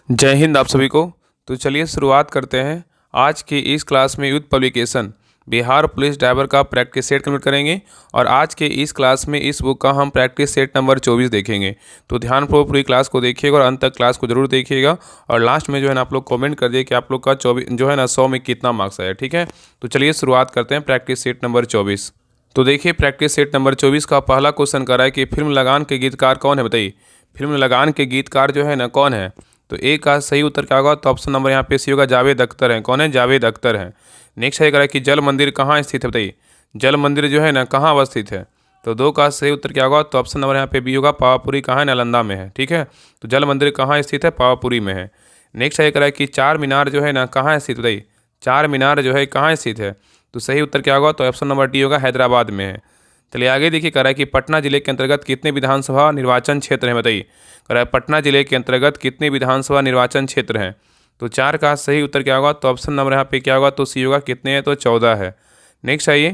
जय हिंद आप सभी को। तो चलिए शुरुआत करते हैं। आज की इस क्लास में youth publication Bihar police driver का प्रैक्टिस सेट कंप्लीट करेंगे और आज के इस क्लास में इस बुक का हम प्रैक्टिस सेट नंबर 24 देखेंगे। तो ध्यानपूर्वक पूरी क्लास को देखिएगा और अंत तक क्लास को जरूर देखिएगा और लास्ट में जो है ना आप लोग कमेंट कर दिए कि आप लोग का 24 जो है ना 100 में कितना मार्क्स आया। ठीक है, तो चलिए शुरुआत करते हैं प्रैक्टिस सेट नंबर 24। तो देखिए प्रैक्टिस सेट नंबर 24 का पहला क्वेश्चन कर रहा है कि फिल्म लगान के गीतकार कौन है, बताइए। फिल्म लगान के गीतकार जो है ना कौन है। तो ए का सही उत्तर क्या होगा, तो ऑप्शन नंबर यहाँ पे सी होगा, जावेद अख्तर हैं। कौन है, जावेद अख्तर हैं। नेक्स्ट है कि जल मंदिर कहाँ स्थित है, बताइए। जल मंदिर जो है ना कहाँ अवस्थित है। तो दो का सही उत्तर क्या होगा, तो ऑप्शन नंबर यहाँ पे बी होगा, पावापुरी कहाँ है, नालंदा में है। ठीक है, तो जल मंदिर कहाँ स्थित है, पावापुरी में है। नेक्स्ट है कि चार मीनार जो है ना कहाँ स्थित, बताइए। चार मीनार जो है कहाँ स्थित है। तो सही उत्तर क्या होगा, तो ऑप्शन नंबर डी होगा, हैदराबाद में है। चलिए आगे देखिए, कह रहा है कि पटना जिले के अंतर्गत कितने विधानसभा निर्वाचन क्षेत्र हैं, बताइए। कह रहा है पटना जिले के अंतर्गत कितने विधानसभा निर्वाचन क्षेत्र हैं। तो चार का सही उत्तर क्या होगा, तो ऑप्शन नंबर यहाँ पे क्या होगा, तो सी होगा, कितने हैं, तो 14 है। नेक्स्ट आइए,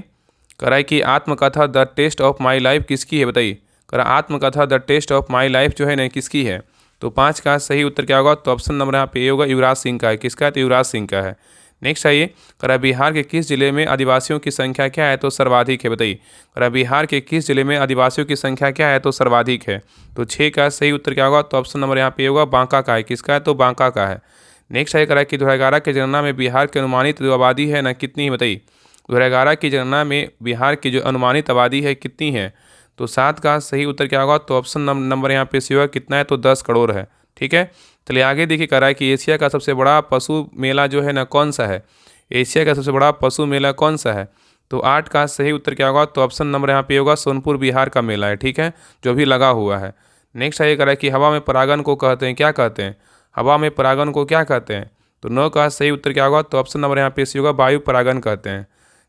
कह रहा है कि आत्मकथा the test of my life किसकी है, बताइए। कह रहा है आत्मकथा the test of my life जो है ना किसकी है। तो पाँच का सही उत्तर क्या होगा, तो ऑप्शन नंबर यहाँ पे ये होगा, युवराज सिंह का है। किसका है, तो युवराज सिंह का है। नेक्स्ट आइए, कह रहा है बिहार के किस जिले में आदिवासियों की संख्या क्या है, तो सर्वाधिक है, बताइए। कह रहा है बिहार के किस जिले में आदिवासियों की संख्या क्या है, तो सर्वाधिक है। तो छः का सही उत्तर क्या होगा, तो ऑप्शन नंबर यहाँ पे होगा, बांका का है। किसका है, तो बांका का है। नेक्स्ट है, कह रहा है कि 2011 की जनगणना में बिहार की अनुमानित जो आबादी है ना कितनी है, बताइए। 2011 की जनगणना में बिहार की जो अनुमानित आबादी है कितनी है। तो 7 का सही उत्तर क्या होगा, तो ऑप्शन नंबर यहाँ पे सी होगा, कितना है, तो 10 करोड़ है। ठीक है, चलिए आगे देखिए, कह रहा है कि एशिया का सबसे बड़ा पशु मेला जो है ना कौन सा है। एशिया का सबसे बड़ा पशु मेला कौन सा है। तो 8 का सही उत्तर क्या होगा, तो ऑप्शन नंबर यहाँ पे होगा, सोनपुर बिहार का मेला है। ठीक है, जो भी लगा हुआ है। नेक्स्ट ये कह रहा है कि हवा में परागन को कहते हैं, क्या कहते हैं। हवा में परागन को क्या कहते हैं। तो 9 का सही उत्तर क्या होगा, तो ऑप्शन नंबर यहाँ पे सी होगा, वायु परागन कहते हैं।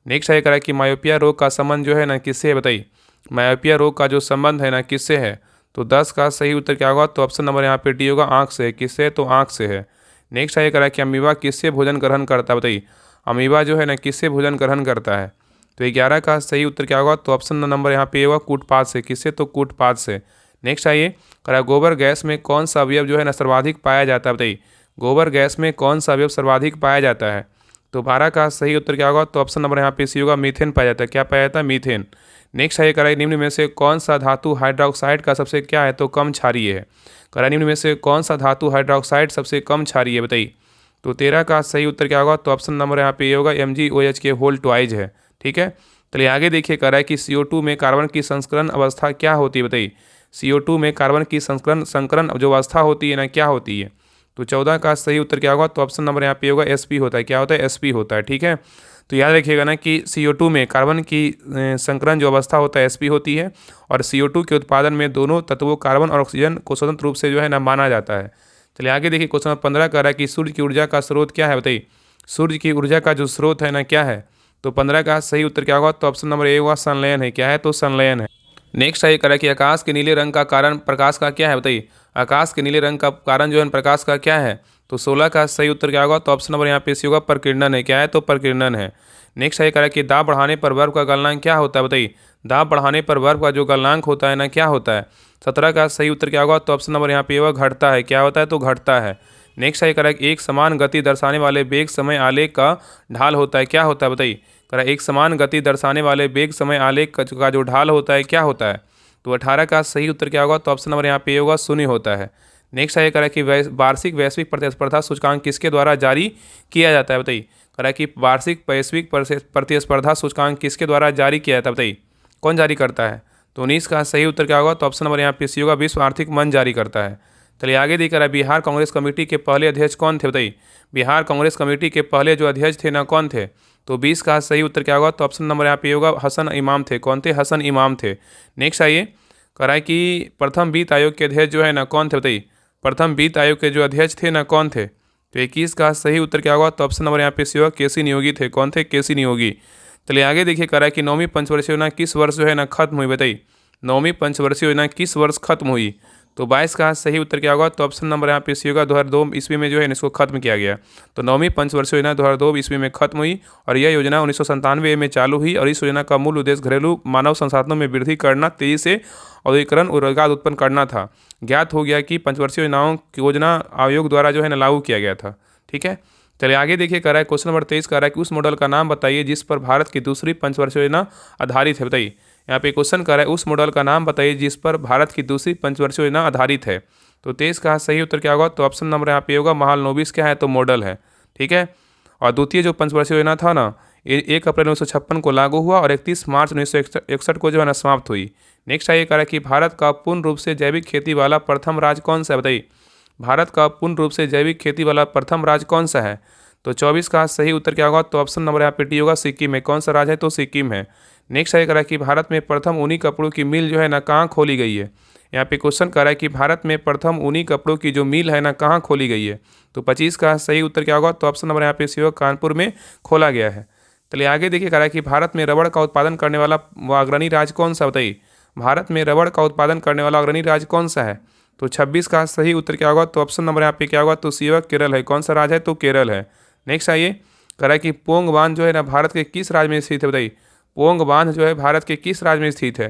नेक्स्ट ये कह रहा है कि मायोपिया रोग का संबंध जो है ना किससे है, बताइए। मायोपिया रोग का जो संबंध है ना किससे है। तो 10 का सही उत्तर क्या होगा, तो ऑप्शन नंबर यहाँ पे डी होगा, आँख से। किससे, तो आँख से है। नेक्स्ट ये कह रहा है कि अमीबा किससे भोजन ग्रहण करता है, बताइए। अमीबा जो है ना किससे भोजन ग्रहण करता है। तो 11 का सही उत्तर क्या होगा, तो ऑप्शन नंबर यहाँ पे होगा, कूटपाद से। किससे, तो कूटपाद से। नेक्स्ट आइए, कह रहा है गोबर गैस में कौन सा अवयव जो है ना सर्वाधिक पाया जाता है, बताइए। गोबर गैस में कौन सा अवयव सर्वाधिक पाया जाता है। तो 12 का सही उत्तर क्या होगा, तो ऑप्शन नंबर यहाँ पे सी होगा, मीथेन पाया जाता है। क्या पाया जाता है, मीथेन। नेक्स्ट है, कह रहा है निम्न में से कौन सा धातु हाइड्रोक्साइड का सबसे क्या है, तो कम क्षारीय है। कह रहा है निम्न में से कौन सा धातु हाइड्रोक्साइड सबसे कम क्षारीय है, बताइए। तो 13 का सही उत्तर क्या होगा, तो ऑप्शन नंबर यहाँ पे ये होगा, MgOH के होल ट्वाइज है। ठीक है, चलिए आगे देखिए, कह रहा है कि CO2 में कार्बन की संस्करण अवस्था क्या होती है, बताइए। CO2 में कार्बन की संकरण जो अवस्था होती है ना क्या होती है। तो 14 का सही उत्तर क्या होगा, तो ऑप्शन नंबर यहाँ पे होगा, SP होता है। क्या होता है, SP होता है। ठीक है, तो याद रखिएगा ना कि CO2 में कार्बन की संकरण जो अवस्था होता है SP होती है और CO2 के उत्पादन में दोनों तत्वों कार्बन और ऑक्सीजन को स्वतंत्र रूप से जो है ना माना जाता है। चलिए आगे देखिए, क्वेश्चन नंबर 15 कह रहा है कि सूर्य की ऊर्जा का स्रोत क्या है, बताइए। सूर्य की ऊर्जा का जो स्रोत है ना क्या है। तो 15 का सही उत्तर क्या होगा, तो ऑप्शन नंबर ए होगा, संलयन है। क्या है, तो संलयन है। नेक्स्ट है, कह रहा है कि आकाश के नीले रंग का कारण प्रकाश का क्या है, बताइए। आकाश के नीले रंग का कारण जो है प्रकाश का क्या है। तो 16 का सही उत्तर क्या होगा, तो ऑप्शन नंबर यहाँ पे सी होगा, प्रकीर्णन है। क्या है, तो प्रकीर्णन है। नेक्स्ट है, कह रहा है कि दाब बढ़ाने पर बर्फ का गलनांक क्या होता है, बताइए। दाब बढ़ाने पर बर्फ का जो गलनांक होता है ना क्या होता है। 17 का सही उत्तर क्या होगा, तो ऑप्शन नंबर यहाँ पे होगा, घटता है। क्या होता है, तो घटता है। नेक्स्ट है, कह रहा है कि एक समान गति दर्शाने वाले वेग समय आलेख का ढाल होता है। क्या होता है, बताइए। कह रहा है एक समान गति दर्शाने वाले वेग समय आलेख का जो ढाल होता है क्या होता है। तो 18 का सही उत्तर क्या होगा, तो ऑप्शन नंबर यहाँ पे होगा, शून्य होता है। नेक्स्ट है, कह रहा है कि वार्षिक वैश्विक प्रतिस्पर्धा सूचकांक किसके द्वारा जारी किया जाता है, बताइए। कह रहा है कि वार्षिक वैश्विक प्रतिस्पर्धा सूचकांक किसके द्वारा जारी किया जाता है, बताइए। कौन जारी करता है। तो 19 का सही उत्तर क्या होगा, तो ऑप्शन नंबर यहाँ पे सी होगा, विश्व आर्थिक मंच जारी करता है। चलिए आगे देख रहा है, बिहार कांग्रेस कमेटी के पहले अध्यक्ष कौन थे, बताइए। बिहार कांग्रेस कमेटी के पहले जो अध्यक्ष थे ना कौन थे। तो 20 का सही उत्तर क्या होगा, तो ऑप्शन नंबर यहाँ पे होगा, हसन इमाम थे। कौन थे, हसन इमाम थे। नेक्स्ट आइए, कह रहा है कि प्रथम वित्त आयोग के अध्यक्ष जो है ना कौन थे, बताइए। प्रथम वित्त आयोग के जो अध्यक्ष थे ना कौन थे। तो 21 का सही उत्तर क्या होगा, तो ऑप्शन नंबर यहाँ पे सी होगा, KC नियोगी थे। कौन थे, KC नियोगी। चलिए आगे देखिए, कह रहा है कि 9वीं पंचवर्षीय योजना किस वर्ष जो है ना खत्म हुई, बताइए। 9वीं पंचवर्षीय योजना किस वर्ष खत्म हुई। तो 22 का सही उत्तर क्या होगा? तो ऑप्शन नंबर यहाँ पे सी होगा। 2002 ईस्वी में जो है इसको खत्म किया गया। तो 9वीं पंचवर्षीय योजना 2002 ईस्वी में खत्म हुई और यह योजना 1997 में चालू हुई और इस योजना का मूल उद्देश्य घरेलू मानव संसाधनों में वृद्धि करना, तेजी से औद्योगिकरण और रोजगार उत्पन्न करना था। ज्ञात हो गया कि पंचवर्षीय योजनाओं की योजना आयोग द्वारा जो है ना लागू किया गया था। ठीक है, चलिए आगे देखिए। कह रहा है क्वेश्चन नंबर 23 कह रहा है कि उस मॉडल का नाम बताइए जिस पर भारत की दूसरी पंचवर्षीय योजना आधारित है। बताइए, यहाँ पे क्वेश्चन कर रहा है उस मॉडल का नाम बताइए जिस पर भारत की दूसरी पंचवर्षीय योजना आधारित है। तो 23 का सही उत्तर क्या होगा? तो ऑप्शन नंबर यहाँ पे होगा महालनोबिस क्या है? तो मॉडल है। ठीक है, और द्वितीय जो पंचवर्षीय योजना था ना, 1 अप्रैल 1956 को लागू हुआ और 31 मार्च 1961 को जो है ना समाप्त हुई। नेक्स्ट आइए कह रहा है कि भारत का पूर्ण रूप से जैविक खेती वाला प्रथम राज्य कौन सा है? बताइए, भारत का पूर्ण रूप से जैविक खेती वाला प्रथम राज्य कौन सा है? तो 24 का सही उत्तर क्या होगा? तो ऑप्शन नंबर यहाँ पे डी होगा, सिक्किम है। कौन सा राज्य है? तो सिक्किम है। नेक्स्ट आइए कह रहा है कि भारत में प्रथम ऊनी कपड़ों की मिल जो है ना कहाँ खोली गई है? यहाँ पे क्वेश्चन कर रहा है कि भारत में प्रथम ऊनी कपड़ों की जो मिल है ना कहाँ खोली गई है? तो 25 का सही उत्तर क्या होगा? तो ऑप्शन नंबर यहाँ पे सी होगा, कानपुर में खोला गया है। चलिए आगे देखिए। कह रहा है कि भारत में रबड़ का उत्पादन करने वाला अग्रणी राज्य कौन सा? बताइए, भारत में रबड़ का उत्पादन करने वाला अग्रणी राज्य कौन सा है? तो 26 का सही उत्तर क्या होगा? तो ऑप्शन नंबर यहाँ पे क्या होगा? तो सी होगा, केरल है। कौन सा राज्य है? तो केरल है। नेक्स्ट आइए। कह रहा है कि पोंग बांध जो है ना भारत के किस राज्य में स्थित है? बताइए, पोंग बांध जो है भारत के किस राज्य में स्थित है?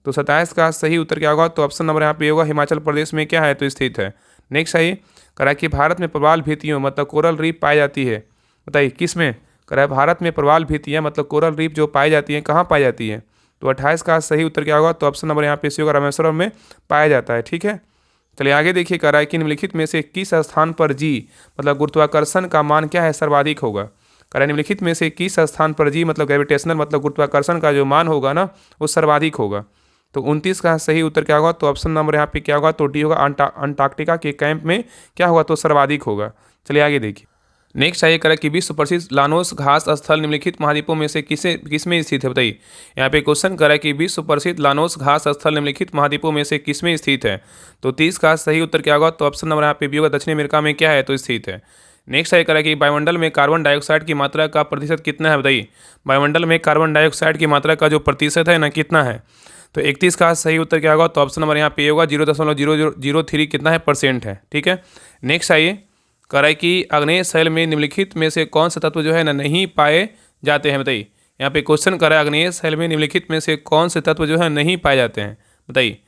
तो 27 का सही उत्तर क्या होगा? तो ऑप्शन नंबर यहाँ पे होगा, हिमाचल प्रदेश में क्या है? तो स्थित है। नेक्स्ट आइए। कह रहा है कि भारत में प्रवाल भित्तियों मतलब कोरल रीफ पाई जाती है। बताइए किस में? कह रहा है भारत में प्रवाल भित्तियाँ मतलब कोरल रीफ जो पाई जाती हैं कहाँ पाई जाती है? तो 28 का सही उत्तर क्या होगा? तो ऑप्शन नंबर यहाँ पे सी होगा, रामेश्वरम में पाया जाता है। ठीक है, चलिए आगे देखिए। कह रहा है कि निम्नलिखित में से किस स्थान पर जी मतलब गुरुत्वाकर्षण का मान क्या है? सर्वाधिक होगा। कह रहा है निम्नलिखित में से किस स्थान पर जी मतलब ग्रेविटेशनल मतलब गुरुत्वाकर्षण का जो मान होगा ना वो सर्वाधिक होगा। तो 29 का सही उत्तर क्या होगा? तो ऑप्शन नंबर यहाँ पे क्या होगा? तो डी होगा, अंटार्कटिका के कैंप में क्या होगा? तो सर्वाधिक होगा। चलिए आगे देखिए। नेक्स्ट आइए करें कि विश्व प्रसिद्ध लानोस घास स्थल निम्नलिखित महाद्वीपों में से किसमें स्थित है? बताइए, यहाँ पे क्वेश्चन करें कि विश्व प्रसिद्ध लानोस घास स्थल निम्नलिखित महाद्वीपों में से किसमें स्थित है? तो 30 का सही उत्तर क्या होगा? तो ऑप्शन नंबर यहाँ पे बी होगा, दक्षिण अमेरिका में क्या है? तो स्थित है। नेक्स्ट आइए करें कि वायुमंडल में कार्बन डाइऑक्साइड की मात्रा का प्रतिशत कितना है? बताइए, वायुमंडल में कार्बन डाइऑक्साइड की मात्रा का जो प्रतिशत है ना कितना है? तो 31 का सही उत्तर क्या होगा? तो ऑप्शन नंबर यहाँ पे होगा 0.0003 कितना है? % है। ठीक है, नेक्स्ट आइए। कह रहा है कि आग्नेय शैल में निम्नलिखित में से कौन सा तत्व जो है ना नहीं पाए जाते हैं? बताइए, यहाँ पे क्वेश्चन कर रहा है आग्नेय शैल में निम्नलिखित में से कौन से तत्व जो है नहीं पाए जाते हैं? बताइए,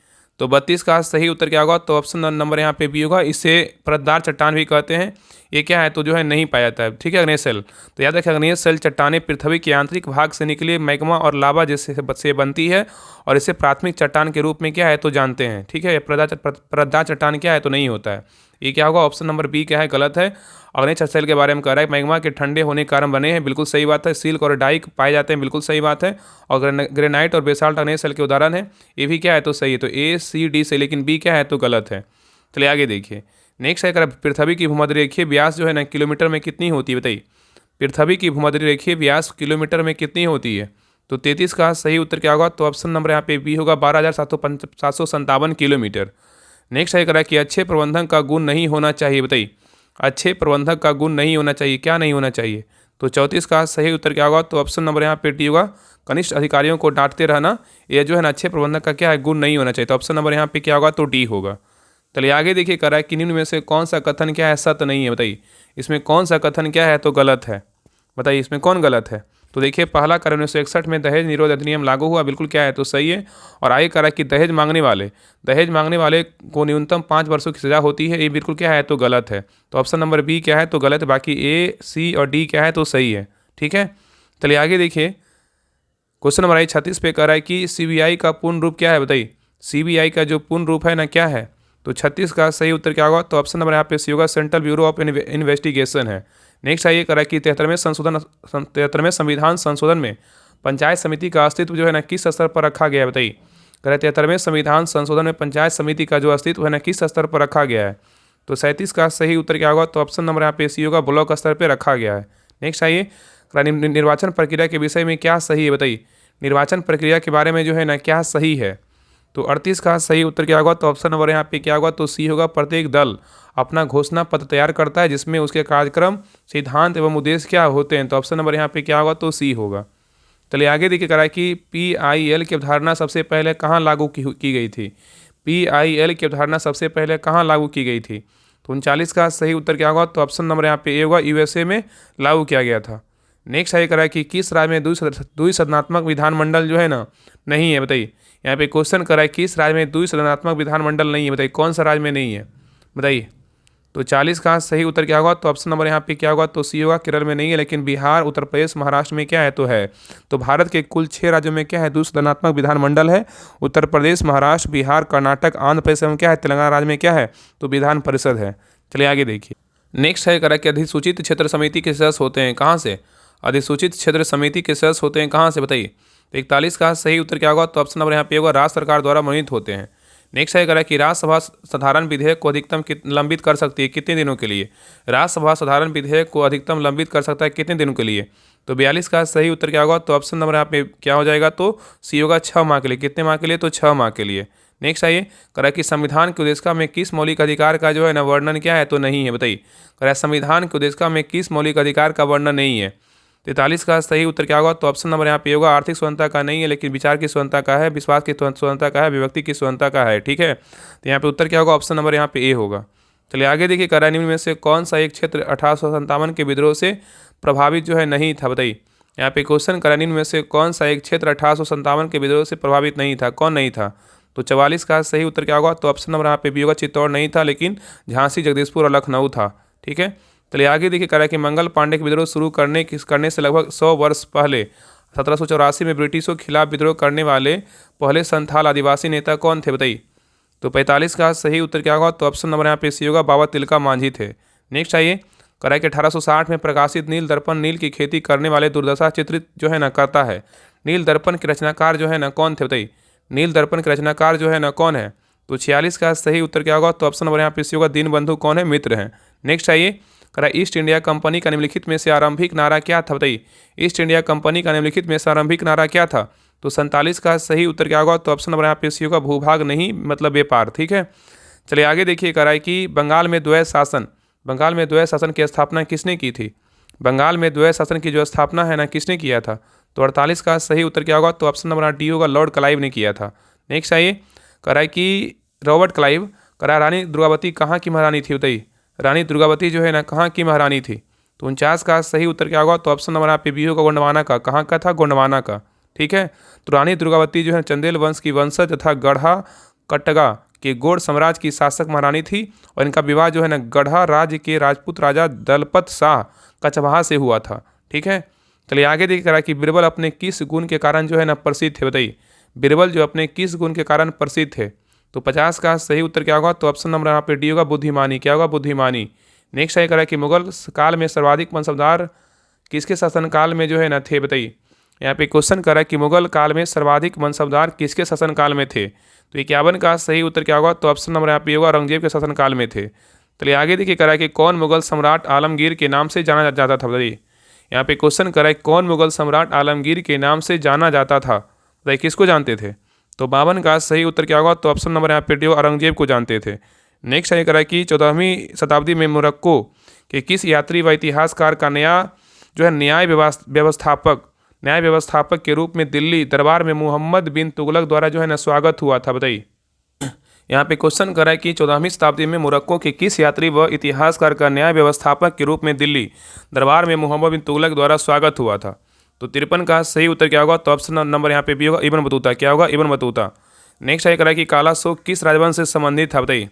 तो 32 का सही उत्तर क्या होगा? तो ऑप्शन नंबर यहाँ पे बी होगा, इसे परतदार चट्टान भी कहते हैं। ये क्या है? तो जो है नहीं पाया जाता है। ठीक है, आग्नेय शैल। तो याद रखें आग्नेय शैल चट्टानें पृथ्वी के आंतरिक भाग से निकले मैग्मा और लावा जैसे से बनती है और इसे प्राथमिक चट्टान के रूप में क्या है? तो जानते हैं। ठीक है, परतदार चट्टान क्या है? तो नहीं होता है। ये क्या होगा? ऑप्शन नंबर बी क्या है? गलत है। आग्नेय शैल के बारे में कह रहा है मैग्मा के ठंडे होने के कारण बने हैं, बिल्कुल सही बात है। सिल्क और डाइक पाए जाते हैं, बिल्कुल सही बात है। और ग्रेनाइट और बेसाल्ट आग्नेय शैल के उदाहरण है। ये भी क्या है? तो सही है। तो ए सी डी से, लेकिन बी क्या है? तो गलत है। चलिए आगे देखिए। नेक्स्ट है पृथ्वी की भूमध्य रेखीय व्यास जो है ना किलोमीटर में कितनी होती है? बताइए, पृथ्वी की भूमध्य रेखीय व्यास किलोमीटर में कितनी होती है? तो 33 का सही उत्तर क्या होगा? तो ऑप्शन नंबर यहाँ पे बी होगा, 12,757 किलोमीटर। नेक्स्ट है करा कि अच्छे प्रबंधन का गुण नहीं होना चाहिए। बताइए, अच्छे प्रबंधक का गुण नहीं होना चाहिए, क्या नहीं होना चाहिए? तो 34 का सही उत्तर क्या होगा? तो ऑप्शन नंबर यहाँ पे डी होगा, कनिष्ठ अधिकारियों को डांटते रहना। ये जो है ना अच्छे प्रबंधक का क्या है? गुण नहीं होना चाहिए। तो ऑप्शन नंबर यहाँ पे क्या होगा? तो डी होगा। चलिए आगे देखिए। कह रहा है कि निम्न में से कौन सा कथन क्या है? सत्य नहीं है। बताइए, इसमें कौन सा कथन क्या है? तो गलत है। बताइए, इसमें कौन गलत है? तो देखिए, पहला कार्य 1961 में दहेज निरोध अधिनियम लागू हुआ, बिल्कुल क्या है? तो सही है। और आगे कह रहा है कि दहेज मांगने वाले को न्यूनतम 5 वर्षों की सजा होती है, ये बिल्कुल क्या है? तो गलत है। तो ऑप्शन नंबर बी क्या है? तो गलत है। बाकी ए, सी और डी क्या है? तो सही है। ठीक है, चलिए आगे देखिए। क्वेश्चन नंबर 36 पे कह रहा है कि सीबीआई का पूर्ण रूप क्या है? बताइए, सीबीआई का जो पूर्ण रूप है ना क्या है? तो 36 का सही उत्तर क्या होगा? तो ऑप्शन नंबर यहाँ पे सी होगा, सेंट्रल ब्यूरो ऑफ इन्वेस्टिगेशन है। नेक्स्ट आइए करा कि 73वें संविधान संशोधन में पंचायत समिति का अस्तित्व जो है ना किस स्तर पर रखा गया है? बताइए, कह रहे 73वें संविधान संशोधन में पंचायत समिति का जो अस्तित्व है ना किस स्तर पर रखा गया है? तो 37 का सही उत्तर क्या होगा? तो ऑप्शन नंबर यहाँ पे सी होगा, ब्लॉक स्तर पर रखा गया है। नेक्स्ट आइए, निर्वाचन प्रक्रिया के विषय में क्या सही है? बताइए, निर्वाचन प्रक्रिया के बारे में जो है ना क्या सही है? तो 38 का सही उत्तर क्या होगा? तो ऑप्शन नंबर यहाँ पे क्या होगा? तो सी होगा, प्रत्येक दल अपना घोषणा पत्र तैयार करता है जिसमें उसके कार्यक्रम, सिद्धांत एवं उद्देश्य क्या होते हैं। तो ऑप्शन नंबर यहाँ पे क्या होगा? तो सी होगा। चलिए आगे देखिए, करा कि PIL की अवधारणा सबसे पहले कहाँ लागू की गई थी? PIL की अवधारणा सबसे पहले कहाँ लागू की गई थी? तो 39 का सही उत्तर क्या होगा? तो ऑप्शन नंबर यहाँ पे ए होगा, USA में लागू किया गया था। नेक्स्ट है करा कि किस राज्य में द्विसदनात्मक विधानमंडल जो है ना नहीं है? बताइए। यहाँ पे क्वेश्चन करा है किस राज्य में द्विसदनात्मक विधानमंडल नहीं है? बताइए कौन सा राज्य में नहीं है? बताइए। तो 40 का सही उत्तर क्या होगा? तो ऑप्शन नंबर यहाँ पे क्या होगा? तो सी होगा, केरल में नहीं है, लेकिन बिहार, उत्तर प्रदेश, महाराष्ट्र में क्या है? तो है। तो भारत के कुल 6 राज्यों में क्या है? द्विसदनात्मक विधानमंडल है। उत्तर प्रदेश, महाराष्ट्र, बिहार, कर्नाटक, आंध्र प्रदेश में क्या है? तेलंगाना राज्य में क्या है? तो विधान परिषद है। चलिए आगे देखिए। नेक्स्ट है करा कि अधिसूचित क्षेत्र समिति के सदस्य होते हैं कहाँ से? अधिसूचित क्षेत्र समिति के सदस्य होते हैं कहाँ से? बताइए। तो 41 का सही उत्तर क्या होगा? तो ऑप्शन नंबर यहाँ पे होगा, राज्य सरकार द्वारा मनोनीत होते हैं। नेक्स्ट है करा कि राज्यसभा साधारण विधेयक को अधिकतम लंबित कर सकती है कितने दिनों के लिए? राज्यसभा साधारण विधेयक को अधिकतम लंबित कर सकता है कितने दिनों के लिए? तो 42 का सही उत्तर क्या होगा? तो ऑप्शन नंबर यहाँ पे क्या हो जाएगा? तो सी होगा, 6 माह के लिए। कितने माह के लिए? तो 6 माह के लिए। नेक्स्ट आइए करा कि संविधान के उद्देशिका में किस मौलिक अधिकार का जो है ना वर्णन क्या है? तो नहीं है। बताइए। करा संविधान के उद्देशिका में किस मौलिक अधिकार का वर्णन नहीं है? 43 का सही उत्तर क्या होगा? तो ऑप्शन नंबर यहाँ पे होगा, आर्थिक स्वतंत्रता का नहीं है, लेकिन विचार की स्वतंत्रता का है, विश्वास की स्वतंत्रता का है, अभिव्यक्ति की स्वतंत्रता का है। ठीक है। तो यहाँ पे उत्तर क्या होगा? ऑप्शन नंबर यहाँ पे ए होगा। चलिए आगे देखिए, करा निम्न में से कौन सा एक क्षेत्र 1857 के विद्रोह से प्रभावित जो है नहीं था? बताइए। यहाँ पे क्वेश्चन करा निम्न में से कौन सा एक क्षेत्र 1857 के विद्रोह से प्रभावित नहीं था? कौन नहीं था? तो 44 का सही उत्तर क्या होगा? तो ऑप्शन नंबर यहाँ पे बी होगा, चित्तौड़ नहीं था, लेकिन झांसी, जगदीशपुर और लखनऊ था। ठीक है। चलिए आगे देखिए, करा कि मंगल पांडे के विद्रोह शुरू करने से लगभग 100 वर्ष पहले 1784 में ब्रिटिशों के खिलाफ विद्रोह करने वाले पहले संथाल आदिवासी नेता कौन थे? बताइए। तो 45 का सही उत्तर क्या होगा? तो ऑप्शन नंबर यहाँ पे सी होगा, बाबा तिलका मांझी थे। नेक्स्ट आइए, करा कि 1860 में प्रकाशित नील दर्पण नील की खेती करने वाले दुर्दशा चित्रित जो है ना करता है। नील दर्पण के रचनाकार जो है ना कौन थे? बताइए। नील दर्पण के रचनाकार जो है ना कौन है? तो 46 का सही उत्तर क्या होगा? तो ऑप्शन नंबर यहाँ पे सी होगा, दीनबंधु कौन है? मित्र हैं। नेक्स्ट आइए, करा ईस्ट इंडिया कंपनी का निम्नलिखित में से आरंभिक नारा क्या था? बताइए। ईस्ट इंडिया कंपनी का निम्नलिखित में से आरंभिक नारा क्या था? तो 47 का सही उत्तर क्या होगा? तो ऑप्शन नंबर यहाँ पे सी होगा, भूभाग नहीं मतलब व्यापार। ठीक है। चलिए आगे देखिए, करा कि बंगाल में द्वैध शासन की स्थापना किसने की थी? बंगाल में द्वैध शासन की जो स्थापना है ना किसने किया था? तो 48 का सही उत्तर क्या होगा? तो ऑप्शन नंबर डी होगा, लॉर्ड क्लाइव ने किया था। नेक्स्ट आइए, करा कि रॉबर्ट क्लाइव करा रानी दुर्गावती कहाँ की महारानी थी? बताइए। रानी दुर्गावती जो है ना कहाँ की महारानी थी? तो 49 का सही उत्तर क्या होगा? तो ऑप्शन नंबर यहाँ पे बी होगा, गोंडवाना का। कहाँ का था? गोंडवाना का। ठीक है। तो रानी दुर्गावती जो है चंदेल वंश की वंशज तथा गढ़ा कट्टगा के गोड़ साम्राज्य की शासक महारानी थी, और इनका विवाह जो है ना गढ़ा राज्य के राजपूत राजा दलपत शाह कचवाहा से हुआ था। ठीक है। चलिए आगे देखिए, करा कि बीरबल अपने किस गुण के कारण जो है ना प्रसिद्ध थे? बताइए। बीरबल जो अपने किस गुण के कारण प्रसिद्ध थे? तो 50 का सही उत्तर क्या होगा? तो ऑप्शन नंबर यहाँ पे डी होगा, बुद्धिमानी। क्या होगा? बुद्धिमानी। नेक्स्ट है करा कि मुगल काल में सर्वाधिक वंशधार किसके शासनकाल में जो है ना थे? बताइए। यहाँ पे क्वेश्चन करा कि मुगल काल में सर्वाधिक वंशधार किसके शासनकाल में थे? तो 51 का सही उत्तर क्या होगा? तो ऑप्शन नंबर यहाँ पे होगा, औरंगजेब के शासनकाल में थे। चलिए आगे देखिए, करा कि कौन मुगल सम्राट आलमगीर के नाम से जाना जाता था? बताइए। यहाँ पे क्वेश्चन करा कि कौन मुगल सम्राट आलमगीर के नाम से जाना जाता था? बताइए किसको जानते थे? तो 52 का सही उत्तर क्या होगा? तो ऑप्शन नंबर यहाँ पे डी औरंगजेब को जानते थे। नेक्स्ट है करा कि 14वीं शताब्दी में मोरक्को के किस यात्री व इतिहासकार का नया जो है न्याय व्यवस्थापक के रूप में दिल्ली दरबार में मोहम्मद बिन तुगलक द्वारा जो है ना स्वागत हुआ था? बताइए। यहाँ पे क्वेश्चन करा कि 14वीं शताब्दी में मोरक्को के किस यात्री व इतिहासकार का न्याय व्यवस्थापक के रूप में दिल्ली दरबार में मोहम्मद बिन तुगलक द्वारा स्वागत हुआ था? तो 53 का सही उत्तर क्या होगा? तो ऑप्शन नंबर यहाँ पे भी होगा, इब्न बतूता। क्या होगा? Ibn Battuta. नेक्स्ट है करा कि काला शोक किस राजवंश से संबंधित था? बताइए।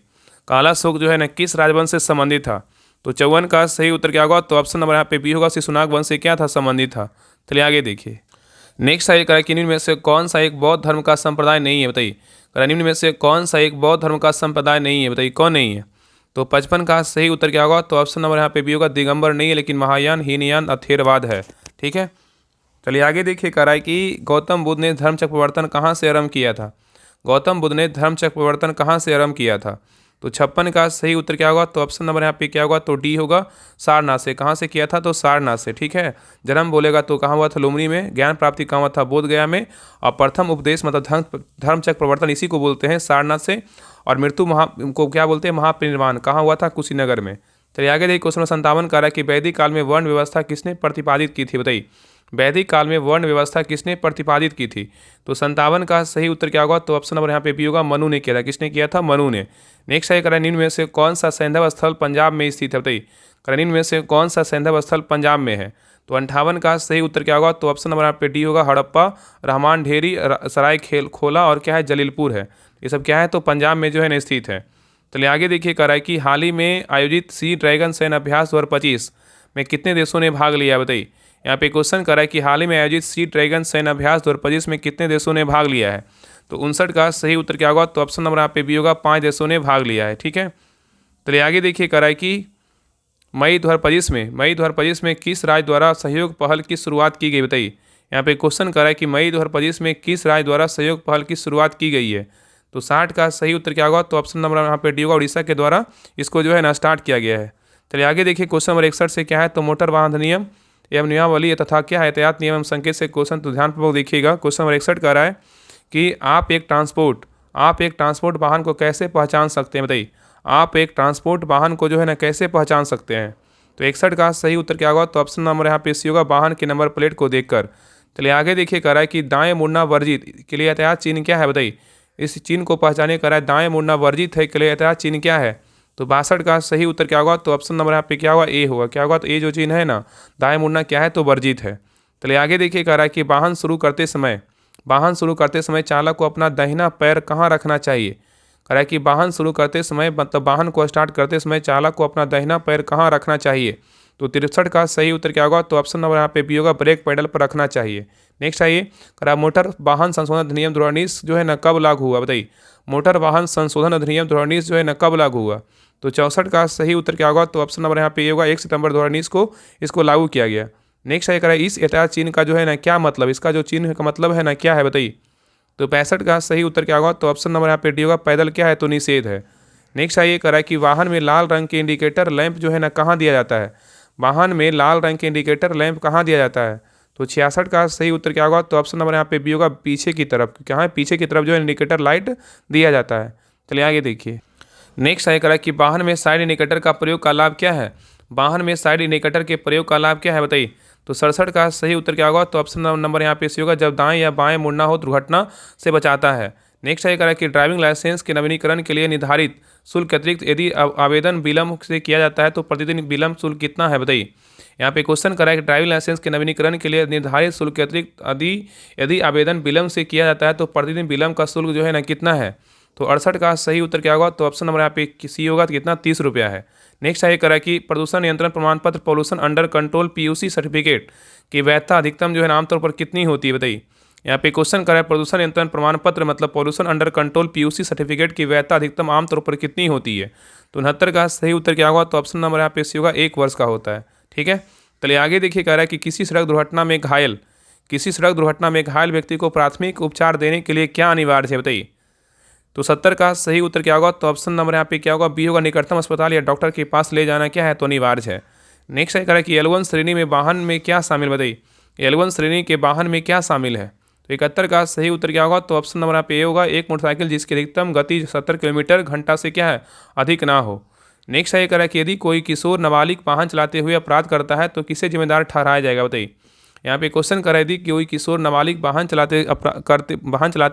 काला शोक जो है ना किस राजवंश से संबंधित था? तो 54 का सही उत्तर क्या होगा? तो ऑप्शन नंबर यहाँ पे बी होगा, शिशुनाग वंश से क्या था? संबंधित था। चलिए आगे देखिए, नेक्स्ट है करा कि निम्न में से कौन सा एक बौद्ध धर्म का संप्रदाय नहीं है? बताइए। करा निम्न में से कौन सा एक बौद्ध धर्म का संप्रदाय नहीं है? बताइए कौन नहीं है? तो 55 का सही उत्तर क्या होगा? तो ऑप्शन नंबर यहाँ पे बी होगा, दिगंबर नहीं है, लेकिन महायान, हीनयान, अथेरवाद है। ठीक है। चलिए आगे देखिए, करा कि गौतम बुद्ध ने धर्मचक्र प्रवर्तन कहाँ से आरंभ किया था? गौतम बुद्ध ने धर्मचक्र प्रवर्तन कहाँ से आरंभ किया था? तो 56 का सही उत्तर क्या होगा? तो ऑप्शन नंबर यहाँ पे क्या होगा? तो डी होगा, सारनाथ से। कहाँ से किया था? तो सारनाथ से। ठीक है। जन्म बोलेगा तो कहाँ हुआ था? लुम्बिनी में। ज्ञान प्राप्ति कहाँ हुआ था? बोध गया में। और प्रथम उपदेश मतलब धर्मचक्र प्रवर्तन इसी को बोलते हैं, सारनाथ से। और मृत्यु को क्या बोलते हैं? महापरिनिर्वाण कहाँ हुआ था? कुशीनगर में। चलिए आगे देखिए, क्वेश्चन 57 करा कि वैदिक काल में वर्ण व्यवस्था किसने प्रतिपादित की थी? बताइए। वैदिक काल में वर्ण व्यवस्था किसने प्रतिपादित की थी? तो 57 का सही उत्तर क्या होगा? तो ऑप्शन नंबर यहाँ पे बी होगा, मनु ने किया था। किसने किया था? मनु ने। नेक्स्ट है करें, निम्न में से कौन सा सैंधव स्थल पंजाब में स्थित है? बताइए, करें निम्न में से कौन सा सैंधव स्थल पंजाब में है? तो 58 का सही उत्तर क्या होगा? तो ऑप्शन नंबर यहाँ पे डी होगा, हड़प्पा, रहमान ढेरी, सराय खोला और क्या है, जलीलपुर है। ये सब क्या है? तो पंजाब में जो है ना स्थित है। चलिए आगे देखिए, कह रहा है कि हाल ही में आयोजित सी ड्रैगन सैन्य अभ्यास 2025 में कितने देशों ने भाग लिया? बताइए, यहाँ पे क्वेश्चन कर रहा है कि हाल ही में आयोजित सी ड्रैगन सैन्य अभ्यास 2025 में कितने देशों ने भाग लिया है? तो 59 का सही उत्तर क्या होगा? तो ऑप्शन नंबर यहाँ पे बी होगा, 5 देशों ने भाग लिया है। ठीक है, चलिए आगे देखिए, कह रहा है कि मई 2025 में किस राज्य द्वारा सहयोग पहल की शुरुआत की गई? बताइए, यहाँ पे क्वेश्चन कर रहा है कि मई 2025 में किस राज्य द्वारा सहयोग पहल की शुरुआत की गई है? तो 60 का सही उत्तर क्या होगा? तो ऑप्शन नंबर यहाँ पे डी होगा, उड़ीसा के द्वारा इसको जो है ना स्टार्ट किया गया है। चलिए आगे देखिए, क्वेश्चन नंबर 61 से क्या है? तो मोटर वाहन अधिनियम एवं नियमावली तथा क्या है यातायात नियम एवं संकेत से क्वेश्चन, तो ध्यानपूर्वक देखिएगा। क्वेश्चन नंबर 61 कह रहा है कि आप एक ट्रांसपोर्ट वाहन को कैसे पहचान सकते हैं? बताइए, आप एक ट्रांसपोर्ट वाहन को जो है ना कैसे पहचान सकते हैं? तो 61 का सही उत्तर क्या होगा? तो ऑप्शन नंबर यहाँ पे सी होगा, वाहन के नंबर प्लेट को देखकर। चलिए आगे देखिए, कह रहा है कि दाएं मुड़ना वर्जित के लिए यातायात चिन्ह क्या है? बताइए, इस चिन्ह को पहचाने कह रहा है, दाएं मुड़ना वर्जित है के लिए यातायात चिन्ह क्या है? तो 62 का सही उत्तर क्या होगा? तो ऑप्शन नंबर यहाँ पे क्या होगा? ए होगा। क्या होगा? तो ए जो चिन्ह है ना, दाएं मुड़ना क्या है? तो वर्जित है। चलिए आगे देखिए, कह रहा है कि वाहन शुरू करते समय चालक को अपना दाहिना पैर कहाँ रखना चाहिए? कह रहा है कि वाहन शुरू करते समय, मतलब वाहन को स्टार्ट करते समय चालक को अपना दाहिना पैर कहाँ रखना चाहिए? तो 63 का सही उत्तर क्या होगा? तो ऑप्शन नंबर यहाँ पे बी होगा, ब्रेक पैडल पर रखना चाहिए। नेक्स्ट आइए, कह रहा है मोटर वाहन संशोधन अधिनियम 2019 जो है ना कब लागू हुआ? बताइए, मोटर वाहन संशोधन अधिनियम 2019 जो है ना कब लागू हुआ? तो 64 का सही उत्तर क्या होगा? तो ऑप्शन नंबर यहाँ पे ये होगा, 1 सितंबर 2019 को इसको लागू किया गया। नेक्स्ट आइए, कह रहा है इस यातायात चिन्ह का जो है ना क्या मतलब, इसका जो चिन्ह का मतलब है ना क्या है? बताइए, तो 65 का सही उत्तर क्या होगा? तो ऑप्शन नंबर यहाँ पे डी होगा, पैदल क्या है? तो निषेध है। नेक्स्ट आइए, कह रहा है कि वाहन में लाल रंग के इंडिकेटर लैंप जो है ना कहाँ दिया जाता है? वाहन में लाल रंग के इंडिकेटर लैंप कहाँ दिया जाता है? तो 66 का सही उत्तर क्या होगा? तो ऑप्शन नंबर यहाँ पे बी होगा, पीछे की तरफ। क्या है? पीछे की तरफ जो है इंडिकेटर लाइट दिया जाता है। चलिए आगे देखिए, नेक्स्ट आइए, कह रहा है कि वाहन में साइड इंडिकेटर का प्रयोग का लाभ क्या है? वाहन में साइड इंडिकेटर के प्रयोग का लाभ क्या है? बताइए, तो 67 का सही उत्तर क्या होगा? तो ऑप्शन नंबर यहाँ पे सी होगा, जब दाएं या बाएं मुड़ना हो दुर्घटना से बचाता है। नेक्स्ट है कह रहा है कि ड्राइविंग लाइसेंस के नवीनीकरण के लिए निर्धारित शुल्क के अतिरिक्त यदि आवेदन विलंब से किया जाता है तो प्रतिदिन विलंब शुल्क कितना है? बताइए, यहाँ पे क्वेश्चन करा है कि ड्राइविंग लाइसेंस के नवीनीकरण के लिए निर्धारित शुल्क के अतिरिक्त यदि आवेदन विलंब से किया जाता है तो प्रतिदिन विलंब का शुल्क जो है ना कितना है? तो 68 का सही उत्तर क्या होगा? तो ऑप्शन नंबर यहाँ पे सी होगा, तो कितना? 30 रुपया है। नेक्स्ट है करा कि प्रदूषण नियंत्रण प्रमाण पत्र pollution under control PUC certificate की वैधता अधिकतम जो है आमतौर पर कितनी होती है? बताइए, यहाँ पे क्वेश्चन करा है प्रदूषण नियंत्रण प्रमाण पत्र मतलब pollution under control PUC certificate की वैधता अधिकतम आमतौर पर कितनी होती है? तो 69 का सही उत्तर क्या होगा? तो ऑप्शन नंबर यहाँ पे सी होगा, 1 वर्ष का होता है। ठीक है, चलिए आगे देखिए, कह रहा है कि किसी सड़क दुर्घटना में घायल व्यक्ति को प्राथमिक उपचार देने के लिए क्या अनिवार्य है? बताइए, तो 70 का सही उत्तर क्या होगा? तो ऑप्शन नंबर यहाँ पे क्या होगा? बी होगा, निकटतम अस्पताल या डॉक्टर के पास ले जाना क्या है? तो अनिवार्य है। नेक्स्ट है कह रहा है कि L1 श्रेणी में वाहन में क्या शामिल? बताइए, L1 श्रेणी के वाहन में क्या शामिल है? तो 71 का सही उत्तर क्या होगा? तो ऑप्शन नंबर यहाँ पे ए होगा, एक मोटरसाइकिल जिसकी अधिकतम गति 70 किलोमीटर घंटा से क्या है? अधिक ना हो। नेक्स्ट है कह रहा है कि यदि कोई किशोर नाबालिग वाहन चलाते हुए अपराध करता है तो किसे जिम्मेदार ठहराया जाएगा? बताइए, यहाँ पे क्वेश्चन कर रही थी कि कोई किशोर नाबालिग वाहन चलाते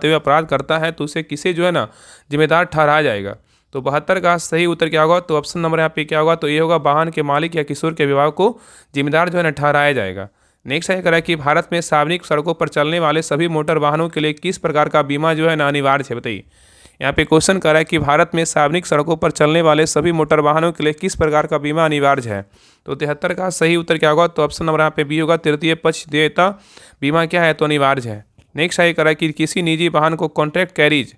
हुए अपराध करता है तो उसे किसे जो है ना जिम्मेदार ठहराया जाएगा? तो 72 का सही उत्तर क्या होगा? तो ऑप्शन नंबर यहाँ पे क्या होगा? तो ये होगा, वाहन के मालिक या किशोर के अभिभावक को जिम्मेदार जो है ना ठहराया जाएगा। नेक्स्ट है कह रहा है कि भारत में सार्वजनिक सड़कों पर चलने वाले सभी मोटर वाहनों के लिए किस प्रकार का बीमा जो है ना अनिवार्य है? बताइए, यहाँ पे क्वेश्चन कर रहा है कि भारत में सार्वजनिक सड़कों पर चलने वाले सभी मोटर वाहनों के लिए किस प्रकार का बीमा अनिवार्य है? तो 73 का सही उत्तर क्या होगा? तो ऑप्शन नंबर यहाँ पे बी होगा, तृतीय पक्ष देयता बीमा क्या है? तो अनिवार्य है। नेक्स्ट है कह रहा है कि किसी निजी वाहन को कॉन्ट्रैक्ट कैरिज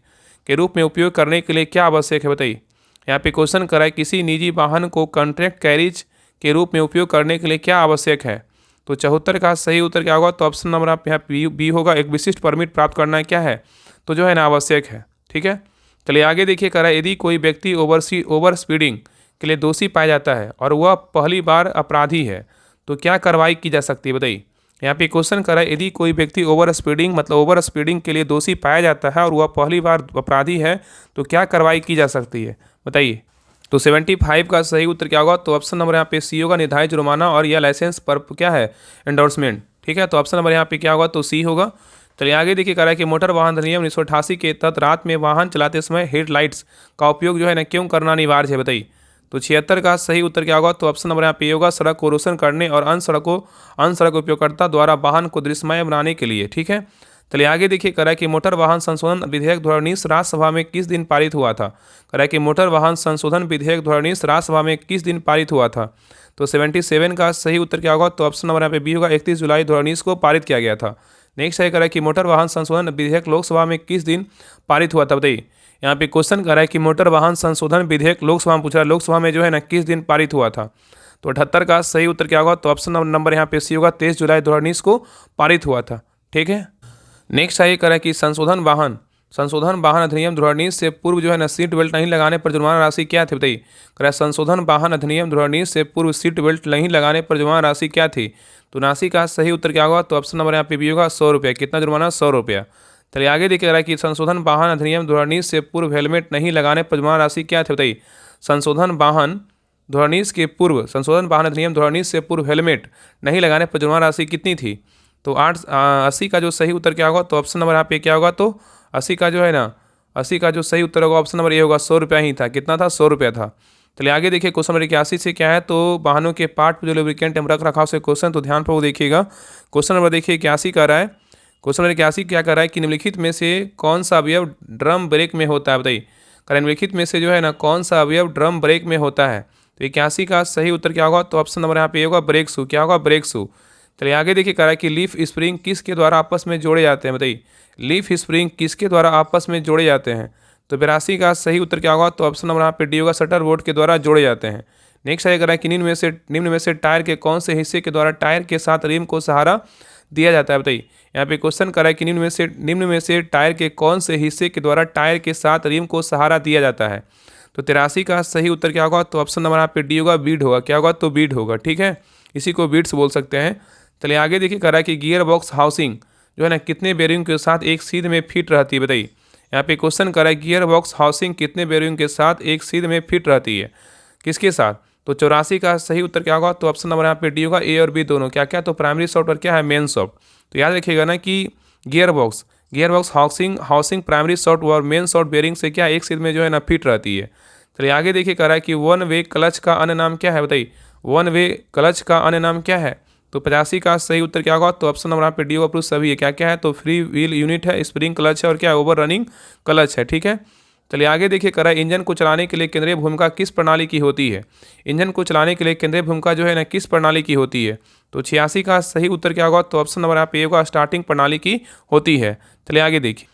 के रूप में उपयोग करने के लिए क्या आवश्यक है? बताइए, यहाँ पे क्वेश्चन कर रहा है किसी निजी वाहन को कॉन्ट्रैक्ट कैरिज के रूप में उपयोग करने के लिए क्या आवश्यक है? तो 74 का सही उत्तर क्या होगा? तो ऑप्शन नंबर आप यहाँ बी होगा, एक विशिष्ट परमिट प्राप्त करना क्या है? तो जो है ना आवश्यक है। ठीक है, चलिए आगे देखिए, कह रहा है यदि कोई व्यक्ति ओवर स्पीडिंग के लिए दोषी पाया जाता है और वह पहली बार अपराधी है तो क्या कार्रवाई की जा सकती है? बताइए, यहाँ पे क्वेश्चन कर रहा है यदि कोई व्यक्ति ओवर स्पीडिंग के लिए दोषी पाया जाता है और वह पहली बार अपराधी है तो क्या कार्रवाई की जा सकती है? बताइए, तो 75 का सही उत्तर क्या होगा? तो ऑप्शन नंबर यहाँ पे सी होगा, निर्धारित जुर्माना और यह लाइसेंस पर क्या है? एंडोर्समेंट। ठीक है, तो ऑप्शन नंबर यहाँ पे क्या होगा, तो सी होगा। चलिए आगे देखिए, कह रहा है कि मोटर वाहन अधिनियम 1988 के तहत रात में वाहन चलाते समय हेडलाइट्स का उपयोग जो है ना क्यों करना अनिवार्य है, बताइए। तो 76 का सही उत्तर क्या होगा, तो ऑप्शन नंबर यहाँ पे होगा सड़क को रोशन करने और अन्य सड़क उपयोगकर्ता द्वारा वाहन को दृश्यमय बनाने के लिए। ठीक है, चलिए आगे देखिए, कह रहा है कि मोटर वाहन संशोधन विधेयक 2019 राज्यसभा में किस दिन पारित हुआ था। कह रहा है कि मोटर वाहन संशोधन विधेयक 2019 राज्यसभा में किस दिन पारित हुआ था। तो 77 का सही उत्तर क्या होगा, तो ऑप्शन नंबर यहाँ पे बी होगा, 31 जुलाई 2019 को पारित किया गया था। नेक्स्ट है, कह रहा है कि मोटर वाहन संशोधन विधेयक लोकसभा में किस दिन पारित हुआ था, बताइए। यहाँ पे क्वेश्चन कर रहा है कि मोटर वाहन संशोधन विधेयक लोकसभा में पूछ रहा है, लोकसभा में जो है ना किस दिन पारित हुआ था। तो 78 का सही उत्तर क्या होगा, तो ऑप्शन नंबर यहाँ पे सी होगा, 23 जुलाई 2019 को पारित हुआ था। ठीक है, नेक्स्ट है, कह रहा है कि संशोधन वाहन अधिनियम 2019 से पूर्व जो है ना सीट बेल्ट नहीं लगाने पर जुर्माना राशि क्या थी, बताइए। कह रहा है संशोधन वाहन अधिनियम 2019 से पूर्व सीट बेल्ट नहीं लगाने पर जुर्माना राशि क्या थी। तो 79 का सही उत्तर क्या होगा, तो ऑप्शन नंबर यहाँ पे भी होगा 100 रुपया। कितना जुर्माना, 100 रुपया। चलिए आगे देखिए, कह रहा है कि संशोधन वाहन अधिनियम 2019 से पूर्व हेलमेट नहीं लगाने पर जुर्माना राशि क्या थी, बताइए। संशोधन वाहन 2019 से पूर्व हेलमेट नहीं लगाने पर जुर्माना राशि कितनी थी। तो 80 का जो सही उत्तर क्या होगा, तो ऑप्शन नंबर यहाँ पे क्या होगा, तो 80 का जो है ना 80 का जो सही उत्तर होगा ऑप्शन नंबर ए होगा, 100 रुपया ही था। कितना था, 100 रुपया था। चलिए आगे देखिए, क्वेश्चन नंबर 81 से क्या है, तो वाहनों के पार्ट पर जो लुब्रिकेंट एवं रख रखाव से क्वेश्चन, तो ध्यान पर वो देखिएगा। क्वेश्चन नंबर देखिए 81 का रहा है। क्वेश्चन नंबर 81 क्या कर रहा है कि निम्नलिखित में से कौन सा अवयव ड्रम ब्रेक में होता है, बताइए। करें निम्नलिखित में से जो है ना कौन सा अवयव ड्रम ब्रेक में होता है। तो 81 का सही उत्तर क्या होगा, तो ऑप्शन नंबर यहाँ पे होगा ब्रेक शू। क्या होगा, ब्रेक शू। चलिए आगे देखिए, कह रहा है कि लीफ स्प्रिंग किसके द्वारा आपस में जोड़े जाते हैं, बताइए। लीफ स्प्रिंग किसके द्वारा आपस में जोड़े जाते हैं। तो 82 का सही उत्तर क्या होगा, तो ऑप्शन नंबर यहाँ पे डी होगा, शटर बोल्ट के द्वारा जोड़े जाते हैं। नेक्स्ट है, कह रहा है कि निम्न में से टायर के कौन से हिस्से के द्वारा टायर के साथ रिम को सहारा दिया जाता है, बताइए। यहाँ पे क्वेश्चन कर रहा है कि निम्न में से टायर के कौन से हिस्से के द्वारा टायर के साथ रिम को सहारा दिया जाता है। तो 83 का सही उत्तर क्या होगा, तो ऑप्शन नंबर यहाँ पे डी होगा, बीड होगा। क्या होगा, तो बीड होगा। ठीक है, इसी को बीड्स बोल सकते हैं। चलिए आगे देखिए, कह रहा है कि गियर बॉक्स हाउसिंग जो है ना कितने बेरिंग के साथ एक सीध में फिट रहती है, बताइए। यहाँ पे क्वेश्चन कर रहा है गियर बॉक्स हाउसिंग कितने बेरिंग के साथ एक सीध में फिट रहती है, किसके साथ। तो 84 का सही उत्तर क्या होगा, तो ऑप्शन नंबर यहाँ पे डी होगा, ए और बी दोनों। क्या क्या, तो प्राइमरी सॉफ्ट और क्या है, मेन सॉफ्ट। तो याद रखिएगा ना कि gear box housing primary soft और मेन सॉफ्ट बेरिंग से क्या एक सीध में जो है ना फिट रहती है। चलिए आगे देखिए, कह रहा है कि वन वे क्लच का अन्य नाम क्या है, बताइए। वन वे क्लच का अन्य नाम क्या है। तो 85 का सही उत्तर क्या होगा, तो ऑप्शन नंबर यहाँ पे डी होगा, सभी है। क्या क्या है, तो फ्री व्हील यूनिट है, स्प्रिंग क्लच है और क्या है, ओवर रनिंग क्लच है। ठीक है, चलिए आगे देखिए, कह रहा है इंजन को चलाने के लिए केंद्रीय भूमिका किस प्रणाली की होती है। इंजन को चलाने के लिए केंद्रीय भूमिका जो है ना किस प्रणाली की होती है। तो 86 का सही उत्तर क्या होगा, तो ऑप्शन नंबर यहाँ पे होगा, स्टार्टिंग प्रणाली की होती है। चलिए आगे देखिए,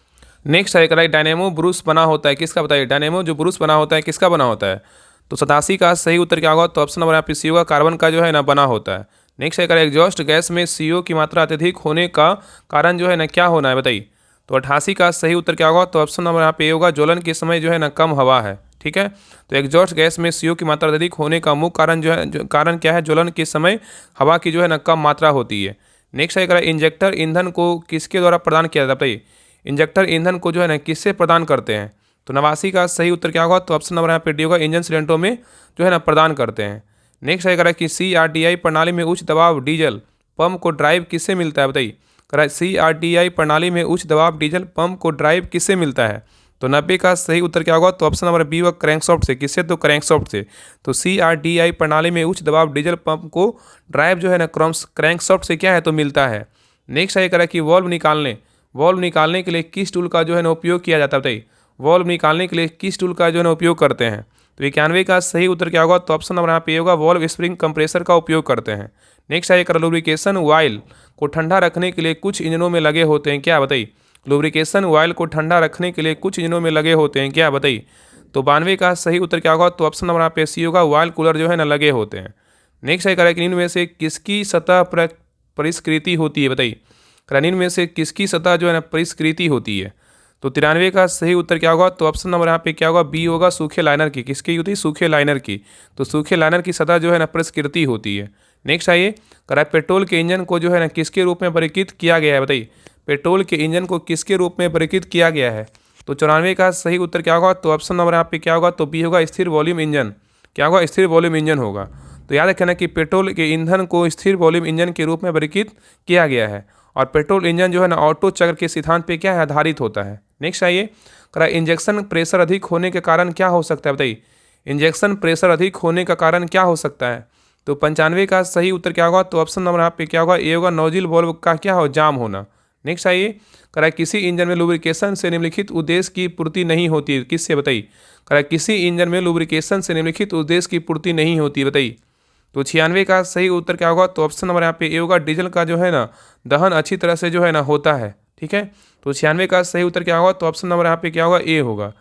नेक्स्ट है, कह रहा है डायनेमो ब्रूस बना होता है किसका, बताइए। डायनेमो जो ब्रूस बना होता है किसका बना होता है। तो 87 का सही उत्तर क्या होगा, तो ऑप्शन नंबर यहाँ पे सी होगा, कार्बन का जो है ना बना होता है। नेक्स्ट है, कह रहा है एग्जॉस्ट गैस में CO की मात्रा अत्यधिक होने का कारण जो है ना क्या होना है, बताइए। तो 88 का सही उत्तर क्या होगा, तो ऑप्शन नंबर यहाँ पे होगा, ज्वलन के समय जो है ना कम हवा है। ठीक है, तो एग्जॉस्ट गैस में CO की मात्रा अधिक होने का मुख्य कारण कारण क्या है, ज्वलन के समय हवा की जो है ना कम मात्रा होती है। नेक्स्ट है, कह रहा है इंजेक्टर ईंधन को किसके द्वारा प्रदान किया जाता है, बताइए। इंजेक्टर ईंधन को जो है ना किससे प्रदान करते हैं। तो 89 का सही उत्तर क्या होगा, तो ऑप्शन नंबर यहाँ पे डी होगा, इंजन सिलेंडरों में जो है ना प्रदान करते हैं। नेक्स्ट है, कह रहा है कि CRDI प्रणाली में उच्च दबाव डीजल पंप को ड्राइव किससे मिलता है, बताइए। कह रहा है CRDI प्रणाली में उच्च दबाव डीजल पंप को ड्राइव किससे मिलता है। तो 90 का सही उत्तर क्या होगा, तो ऑप्शन नंबर बी होगा, क्रैंकशाफ्ट से। किससे, तो क्रैंकशाफ्ट से। तो CRDI प्रणाली में उच्च दबाव डीजल पंप को ड्राइव जो है ना क्रैंकशाफ्ट से क्या है, तो मिलता है। नेक्स्ट है, कह रहा है कि वॉल्व निकालने के लिए किस टूल का जो है ना उपयोग किया जाता है, बताइए। वॉल्व निकालने के लिए किस टूल का जो है ना उपयोग करते हैं। तो 91 का सही उत्तर क्या होगा, तो ऑप्शन नंबर यहाँ पे होगा, वॉल्व स्प्रिंग कंप्रेसर का उपयोग करते हैं। नेक्स्ट है, लुब्रिकेशन ऑयल को ठंडा रखने के लिए कुछ इंजनों में लगे होते हैं, क्या, बताइए। लुब्रिकेशन ऑयल को ठंडा रखने के लिए कुछ इंजनों में लगे होते हैं, क्या, बताइए। तो 92 का सही उत्तर क्या होगा, तो ऑप्शन नंबर यहाँ पे सी होगा, ऑयल कूलर जो है ना लगे होते हैं। नेक्स्ट है, करेक्ट इनमें से किसकी सतह परिष्कृति होती है, बताइए। क्रैनिन में से किसकी सतह जो है ना परिष्कृति होती है। तो 93 का सही उत्तर क्या होगा, तो ऑप्शन नंबर यहाँ पे क्या होगा, बी होगा, सूखे लाइनर की। किसकी होती है, सूखे लाइनर की। तो सूखे लाइनर की सतह जो है ना परिष्कृति होती है। नेक्स्ट आइए, कह रहा है पेट्रोल के इंजन को जो है ना किसके रूप में वर्गीकृत किया गया है, बताइए। पेट्रोल के इंजन को किसके रूप में वर्गीकृत किया गया है। तो 94 का सही उत्तर क्या होगा, तो ऑप्शन नंबर यहाँ पे क्या होगा, तो बी होगा, स्थिर वॉल्यूम इंजन। क्या होगा, स्थिर वॉल्यूम इंजन होगा। तो याद रखना कि पेट्रोल के ईंधन को स्थिर वॉल्यूम इंजन के रूप में वर्गीकृत किया गया है और पेट्रोल इंजन जो है ना ऑटो चक्र के सिद्धांत पे क्या है आधारित होता है। नेक्स्ट आइए, करा इंजेक्शन प्रेशर अधिक होने के कारण क्या हो सकता है, बताइए इंजेक्शन प्रेशर अधिक होने का कारण क्या हो सकता है। तो 95 का सही उत्तर क्या होगा, तो ऑप्शन नंबर यहाँ पे क्या होगा, ए होगा, नोजल वाल्व का क्या हो जाम होना। नेक्स्ट आइए, करा किसी इंजन में लुब्रिकेशन से निम्नलिखित उद्देश्य की पूर्ति नहीं होती है, किससे, बताइए करा किसी इंजन में लुब्रिकेशन से निम्नलिखित उद्देश्य की पूर्ति नहीं होती है, बताइए। तो 96 का सही उत्तर क्या होगा, तो ऑप्शन नंबर यहाँ पे ए होगा, डीजल का जो है ना दहन अच्छी तरह से जो है ना होता है। ठीक है, तो 96 का सही उत्तर क्या होगा, तो ऑप्शन नंबर यहाँ पे क्या होगा, ए होगा।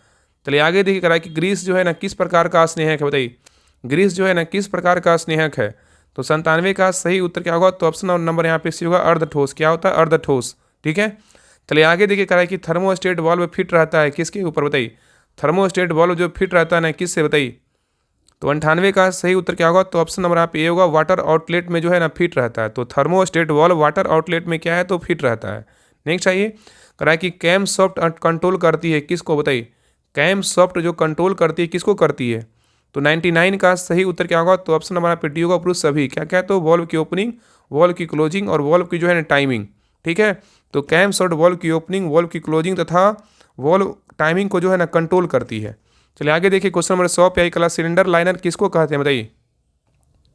चलिए आगे देखिए करा कि ग्रीस जो है ना किस प्रकार का स्नेहक है, बताइए ग्रीस जो है ना किस प्रकार का स्नेहक है। तो 97 का सही उत्तर क्या होगा, तो ऑप्शन नंबर यहाँ पे सी होगा, अर्धठोस। क्या होता है, अर्धठोस। ठीक है, चलिए आगे देखिए करा कि थर्मोस्टेट वाल्व फिट रहता है किसके ऊपर, बताइए थर्मोस्टेट वाल्व जो फिट रहता है ना किससे, बताइए। तो 98 का सही उत्तर क्या होगा, तो ऑप्शन नंबर आप ए होगा, वाटर आउटलेट में जो है ना फिट रहता है। तो थर्मोस्टेट वाल्व वाटर आउटलेट में क्या है, तो फिट रहता है। नेक्स्ट आइए, करा कि कैम सॉफ्ट कंट्रोल करती है किसको, बताइए कैम सॉफ्ट जो कंट्रोल करती है किसको करती है। तो 99 का सही उत्तर क्या होगा, तो ऑप्शन नंबर आप डी होगा, पुरुष सभी। क्या क्या है, तो वॉल्व की ओपनिंग, वॉल्व की क्लोजिंग और वॉल्व की जो है ना टाइमिंग। ठीक है, तो कैम सॉफ्ट वॉल्व की ओपनिंग, वॉल्व की क्लोजिंग तथा वॉल्व टाइमिंग को जो है ना कंट्रोल करती है। चलिए आगे देखिए क्वेश्चन नंबर 100 पे आई कला, सिलेंडर लाइनर किसको कहते हैं, बताइए।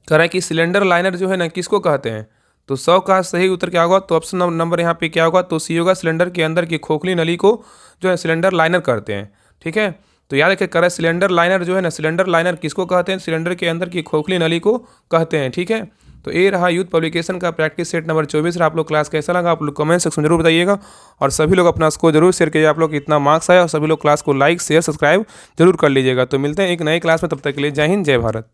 कह रहा है कि सिलेंडर लाइनर जो है ना किसको कहते हैं। तो 100 का सही उत्तर क्या होगा, तो ऑप्शन नंबर यहाँ पे क्या होगा, तो सी होगा, सिलेंडर के अंदर की खोखली नली को जो है सिलेंडर लाइनर कहते हैं। ठीक है, तो याद रखिए करें सिलेंडर लाइनर जो है ना, सिलेंडर लाइनर किसको कहते हैं, सिलेंडर के अंदर की खोखली नली को कहते हैं। ठीक है, तो ये रहा यूथ पब्लिकेशन का प्रैक्टिस सेट नंबर 24। आप लोग क्लास कैसा लगा आप लोग कमेंट सेक्शन में जरूर बताइएगा और सभी लोग अपना स्कोर जरूर शेयर कीजिए। आप लोग कितना मार्क्स आया और सभी लोग क्लास को लाइक शेयर सब्सक्राइब जरूर कर लीजिएगा। तो मिलते हैं एक नए क्लास में, तब तक के लिए जय हिंद जय भारत।